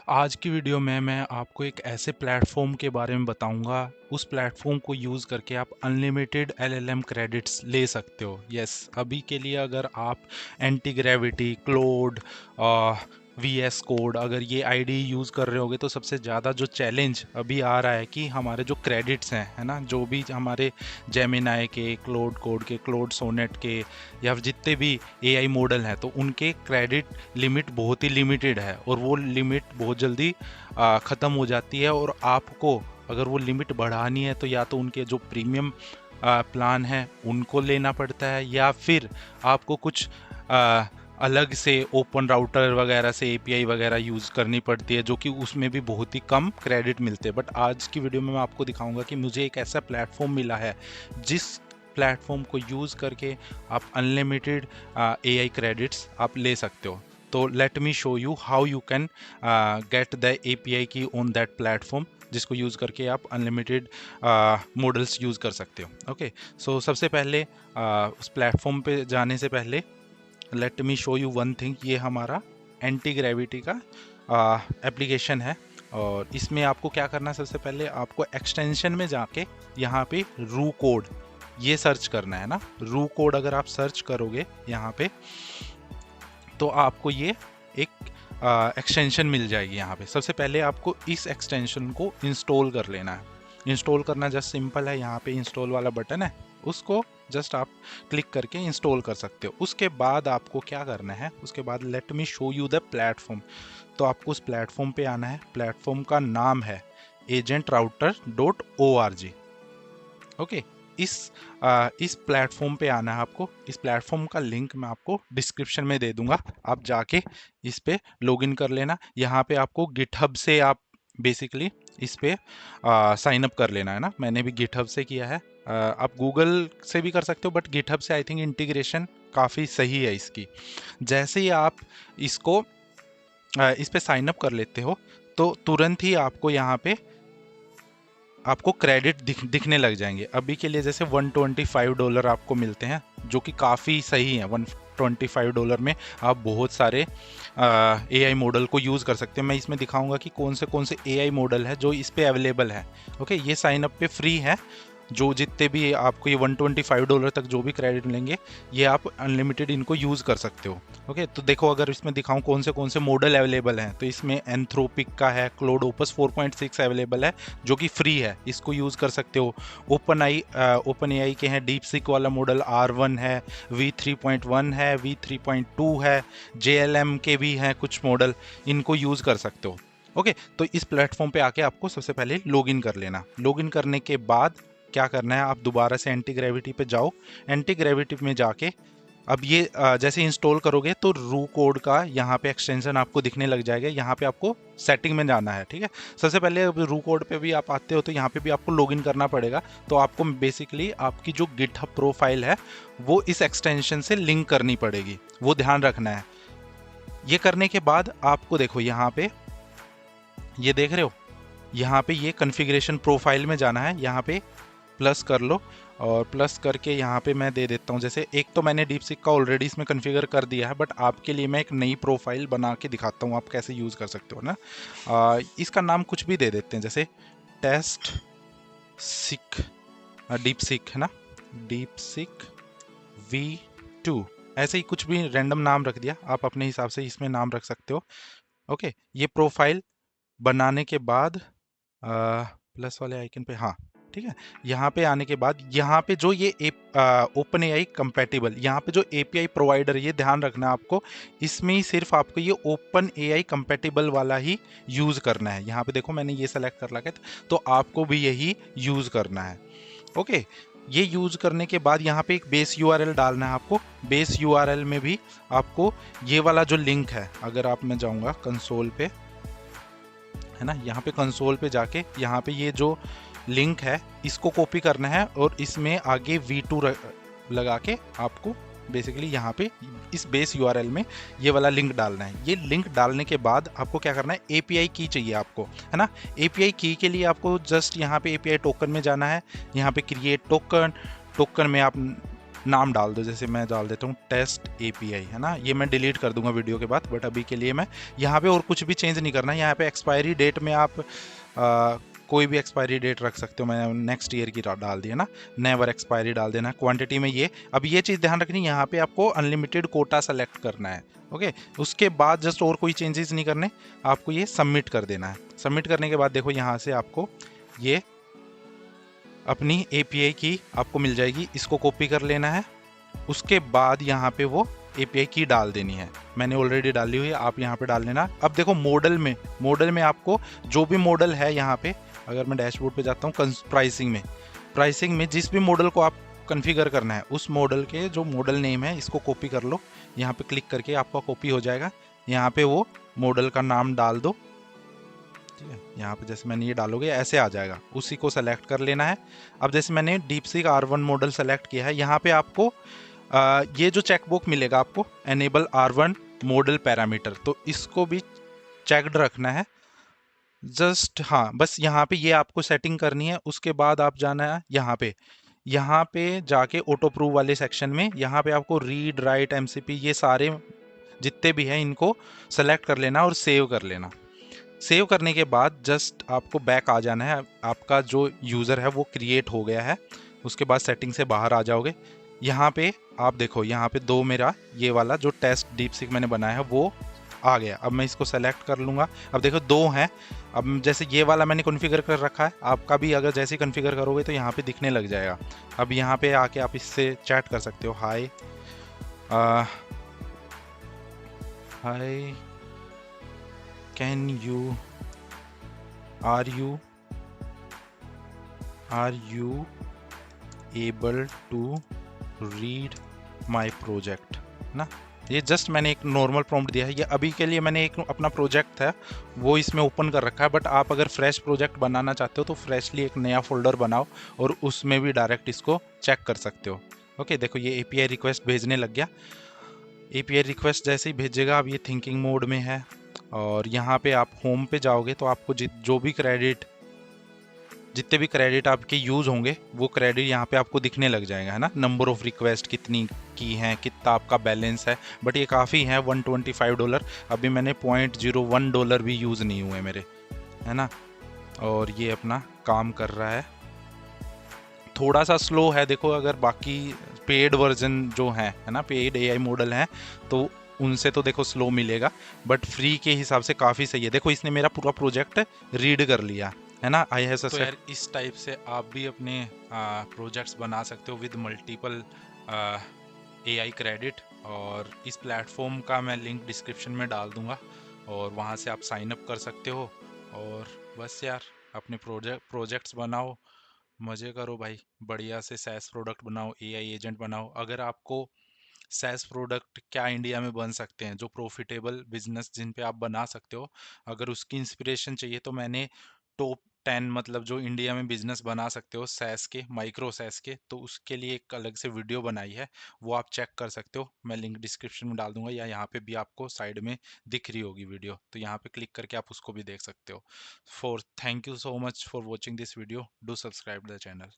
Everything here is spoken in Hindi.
आज की वीडियो में मैं आपको एक ऐसे प्लेटफॉर्म के बारे में बताऊंगा। उस प्लेटफॉर्म को यूज़ करके आप अनलिमिटेड एलएलएम क्रेडिट्स ले सकते हो। यस, अभी के लिए अगर आप एंटी ग्रेविटी, क्लोड, वीएस कोड अगर ये आईडी यूज़ कर रहे होगे तो सबसे ज़्यादा जो चैलेंज अभी आ रहा है कि हमारे जो क्रेडिट्स हैं, है ना, जो भी हमारे जेमिनाई के, क्लोड कोड के, क्लोड सोनेट के या जितने भी एआई मॉडल हैं, तो उनके क्रेडिट लिमिट बहुत ही लिमिटेड है और वो लिमिट बहुत जल्दी ख़त्म हो जाती है। और आपको अगर वो लिमिट बढ़ानी है तो या तो उनके जो प्रीमियम प्लान है उनको लेना पड़ता है, या फिर आपको कुछ अलग से ओपन राउटर वगैरह से एपीआई वगैरह यूज़ करनी पड़ती है, जो कि उसमें भी बहुत ही कम क्रेडिट मिलते हैं। बट आज की वीडियो में मैं आपको दिखाऊंगा कि मुझे एक ऐसा प्लेटफॉर्म मिला है जिस प्लेटफॉर्म को यूज़ करके आप अनलिमिटेड एआई क्रेडिट्स आप ले सकते हो। तो let me show you how you can get the API की ऑन दैट प्लेटफॉर्म, जिसको यूज़ करके आप अनलिमिटेड मॉडल्स यूज़ कर सकते हो। ओके, सो सबसे पहले उस प्लेटफॉर्म पे जाने से पहले let me show you one thing. ये हमारा एंटी ग्रेविटी का एप्लीकेशन है और इसमें आपको क्या करना है, सबसे पहले आपको एक्सटेंशन में जाके यहाँ पे रू कोड ये सर्च करना है ना। रू कोड अगर आप सर्च करोगे यहाँ पे तो आपको ये एक एक्सटेंशन मिल जाएगी। यहाँ पे सबसे पहले आपको इस एक्सटेंशन को इंस्टॉल कर लेना है। इंस्टॉल करना जस्ट सिंपल है, यहाँ पे इंस्टॉल वाला बटन है, उसको जस्ट आप क्लिक करके इंस्टॉल कर सकते हो। उसके बाद आपको क्या करना है, उसके बाद let me show you the platform. तो आपको उस प्लेटफॉर्म पे आना है। प्लेटफॉर्म का नाम है agentrouter.org। ओके, इस प्लेटफॉर्म पे आना है आपको। इस प्लेटफॉर्म का लिंक मैं आपको डिस्क्रिप्शन में दे दूंगा, आप जाके इस पे लॉगिन कर लेना। यहाँ पे आपको गिटहब से आप बेसिकली इस पे साइन अप कर लेना है ना। मैंने भी गिटहब से किया है, आप गूगल से भी कर सकते हो, बट गिटहब से आई थिंक इंटीग्रेशन काफ़ी सही है इसकी। जैसे ही आप इसको इस पे साइन अप कर लेते हो तो तुरंत ही आपको यहाँ पे आपको क्रेडिट दिखने लग जाएंगे। अभी के लिए जैसे $125 आपको मिलते हैं, जो कि काफ़ी सही है। $125 में आप बहुत सारे एआई मॉडल को यूज़ कर सकते हैं। मैं इसमें दिखाऊंगा कि कौन से एआई मॉडल है जो इस पे अवेलेबल है। ओके, ये साइन अप पे फ्री है। जो जितने भी आपको ये $125 तक जो भी क्रेडिट मिलेंगे, ये आप अनलिमिटेड इनको यूज़ कर सकते हो। ओके, तो देखो अगर इसमें दिखाऊं कौन से मॉडल अवेलेबल हैं, तो इसमें एंथ्रोपिक का है, क्लोड ओपस 4.6 अवेलेबल है जो कि फ्री है, इसको यूज़ कर सकते हो। ओपन एआई के हैं, डीप सीक वाला मॉडल R1 है, V3.1 है, V3.2 है, JLM के भी हैं कुछ मॉडल, इनको यूज़ कर सकते हो। ओके, तो इस प्लेटफॉर्म पे आके आपको सबसे पहले लॉगिन कर लेना। लॉगिन करने के बाद क्या करना है, आप दोबारा से एंटी ग्रेविटी पे जाओ। एंटी ग्रेविटी में जाके अब ये जैसे इंस्टॉल करोगे तो रू कोड का यहाँ पे एक्सटेंशन आपको दिखने लग जाएगा। यहाँ पे आपको सेटिंग में जाना है, ठीक है। सबसे पहले रू कोड पे भी आप आते हो तो यहाँ पे भी आपको लॉगिन करना पड़ेगा। तो आपको बेसिकली आपकी जो गिटहब प्रोफाइल है वो इस एक्सटेंशन से लिंक करनी पड़ेगी, वो ध्यान रखना है। ये करने के बाद आपको देखो यहाँ पे, ये देख रहे हो, यहाँ पे ये कॉन्फ़िगरेशन प्रोफाइल में जाना है। यहाँ पे प्लस कर लो और प्लस करके यहाँ पे मैं दे देता हूँ, जैसे एक तो मैंने डीपसीक का ऑलरेडी इसमें कॉन्फ़िगर कर दिया है, बट आपके लिए मैं एक नई प्रोफाइल बना के दिखाता हूँ आप कैसे यूज़ कर सकते हो ना। इसका नाम कुछ भी दे देते हैं, जैसे टेस्ट सिक डीपसीक है ना, डीपसीक V2, ऐसे ही कुछ भी रैंडम नाम रख दिया। आप अपने हिसाब से इसमें नाम रख सकते हो। ओके, ये प्रोफाइल बनाने के बाद प्लस वाले आइकन पे, हाँ ठीक है, यहाँ पे आने के बाद यहाँ पे जो ये ओपन एआई कंपेटिबल, यहाँ पे जो एपीआई प्रोवाइडर, ये ध्यान रखना आपको, इसमें ही सिर्फ आपको ये ओपन एआई कंपेटिबल वाला ही यूज़ करना है। यहाँ पे देखो मैंने ये सेलेक्ट कर रखा है, तो आपको भी यही यूज़ करना है। ओके, ये यूज़ करने के बाद यहाँ पे एक बेस यूआरएल डालना है आपको। बेस यूआरएल में भी आपको ये वाला जो लिंक है, अगर आप, मैं जाऊँगा कंसोल पे, है ना, यहाँ पे कंसोल पे जाके यहाँ पे ये जो लिंक है इसको कॉपी करना है और इसमें आगे V2 लगा के आपको बेसिकली यहाँ पे इस बेस यूआरएल में ये वाला लिंक डालना है। ये लिंक डालने के बाद आपको क्या करना है, एपीआई की चाहिए आपको, है ना। एपीआई की के लिए आपको जस्ट यहाँ पे एपीआई टोकन में जाना है। यहाँ पे क्रिएट टोकन, टोकन में आप नाम डाल दो, जैसे मैं डाल देता हूँ टेस्ट एपीआई, है ना। ये मैं डिलीट कर दूंगा वीडियो के बाद, बट अभी के लिए मैं यहाँ पे और कुछ भी चेंज नहीं करना है। यहाँ पे एक्सपायरी डेट में आप कोई भी एक्सपायरी डेट रख सकते हो। मैं नेक्स्ट ईयर की डाल दी है ना, नेवर एक्सपायरी डाल देना। क्वांटिटी में ये, अब ये चीज़ ध्यान रखनी, यहाँ पे आपको अनलिमिटेड कोटा सेलेक्ट करना है। ओके, उसके बाद जस्ट और कोई चेंजेस नहीं करने, आपको ये सबमिट कर देना है। सबमिट करने के बाद देखो यहाँ से आपको ये अपनी एपीआई की आपको मिल जाएगी, इसको कॉपी कर लेना है। उसके बाद यहाँ पे वो एपीआई की डाल देनी है, मैंने ऑलरेडी डाली हुई है, आप यहाँ पे डाल लेना। अब देखो मॉडल में आपको जो भी मॉडल है यहाँ पे, अगर मैं डैशबोर्ड पे जाता हूँ प्राइसिंग में जिस भी मॉडल को आप कॉन्फ़िगर करना है, उस मॉडल के जो मॉडल नेम है इसको कॉपी कर लो। यहाँ पे क्लिक करके आपका कॉपी हो जाएगा। यहाँ पे वो मॉडल का नाम डाल दो, ठीक है। यहाँ पे जैसे मैंने ये डालोगे ऐसे आ जाएगा, उसी को सेलेक्ट कर लेना है। अब जैसे मैंने डीपसीक R1 मॉडल सेलेक्ट किया है, यहाँ पे आपको ये जो चेकबॉक्स मिलेगा आपको, एनेबल R1 मॉडल पैरामीटर, तो इसको भी चेकड रखना है। जस्ट हाँ, बस यहाँ पे ये आपको सेटिंग करनी है। उसके बाद आप जाना है यहाँ पे जाके ऑटो प्रूव वाले सेक्शन में, यहाँ पे आपको रीड राइट एमसीपी ये सारे जितने भी हैं इनको सेलेक्ट कर लेना और सेव कर लेना। सेव करने के बाद जस्ट आपको बैक आ जाना है। आपका जो यूज़र है वो क्रिएट हो गया है। उसके बाद सेटिंग से बाहर आ जाओगे। यहाँ पे आप देखो, यहाँ पे दो मेरा ये वाला जो टेस्ट डीपसीक मैंने बनाया है वो आ गया। अब मैं इसको सेलेक्ट कर लूँगा। अब देखो दो हैं। अब जैसे ये वाला मैंने कॉन्फ़िगर कर रखा है, आपका भी अगर जैसे ही कॉन्फ़िगर करोगे तो यहाँ पे दिखने लग जाएगा। अब यहाँ पे आके आप इससे चैट कर सकते हो, hi hi can you are you able to read my project ना। ये जस्ट मैंने एक नॉर्मल प्रॉम्प्ट दिया है। ये अभी के लिए मैंने एक अपना प्रोजेक्ट था वो इसमें ओपन कर रखा है, बट आप अगर फ्रेश प्रोजेक्ट बनाना चाहते हो तो फ्रेशली एक नया फोल्डर बनाओ और उसमें भी डायरेक्ट इसको चेक कर सकते हो। ओके, देखो ये एपीआई रिक्वेस्ट भेजने लग गया। एपीआई रिक्वेस्ट जैसे ही भेजेगा, अब ये थिंकिंग मोड में है। और यहाँ पे आप होम पे जाओगे तो आपको जितने भी क्रेडिट आपके यूज़ होंगे वो क्रेडिट यहाँ पे आपको दिखने लग जाएगा, है ना। नंबर ऑफ रिक्वेस्ट कितनी की हैं, कितना आपका बैलेंस है, बट ये काफ़ी है $125। अभी मैंने $0.01 भी यूज़ नहीं हुए मेरे, है ना। और ये अपना काम कर रहा है। थोड़ा सा स्लो है देखो, अगर बाकी पेड वर्जन जो है ना, पेड एआई मॉडल हैं तो उनसे तो देखो स्लो मिलेगा, बट फ्री के हिसाब से काफ़ी सही है। देखो इसने मेरा पूरा प्रोजेक्ट रीड कर लिया, है ना। आई हैव तो यार इस टाइप से आप भी अपने प्रोजेक्ट्स बना सकते हो विद मल्टीपल एआई क्रेडिट। और इस प्लेटफॉर्म का मैं लिंक डिस्क्रिप्शन में डाल दूंगा और वहाँ से आप साइन अप कर सकते हो। और बस यार, अपने प्रोजेक्ट्स बनाओ, मज़े करो भाई, बढ़िया से सैस प्रोडक्ट बनाओ, एआई एजेंट बनाओ। अगर आपको सैस प्रोडक्ट क्या इंडिया में बन सकते हैं जो प्रॉफिटेबल बिजनेस जिन पे आप बना सकते हो, अगर उसकी इंस्पिरेशन चाहिए तो मैंने टॉप 10 मतलब जो इंडिया में बिजनेस बना सकते हो सैस के, माइक्रो सैस के, तो उसके लिए एक अलग से वीडियो बनाई है, वो आप चेक कर सकते हो। मैं लिंक डिस्क्रिप्शन में डाल दूंगा या यहाँ पे भी आपको साइड में दिख रही होगी वीडियो, तो यहाँ पे क्लिक करके आप उसको भी देख सकते हो। Thank you so much for watching this video, do subscribe the channel.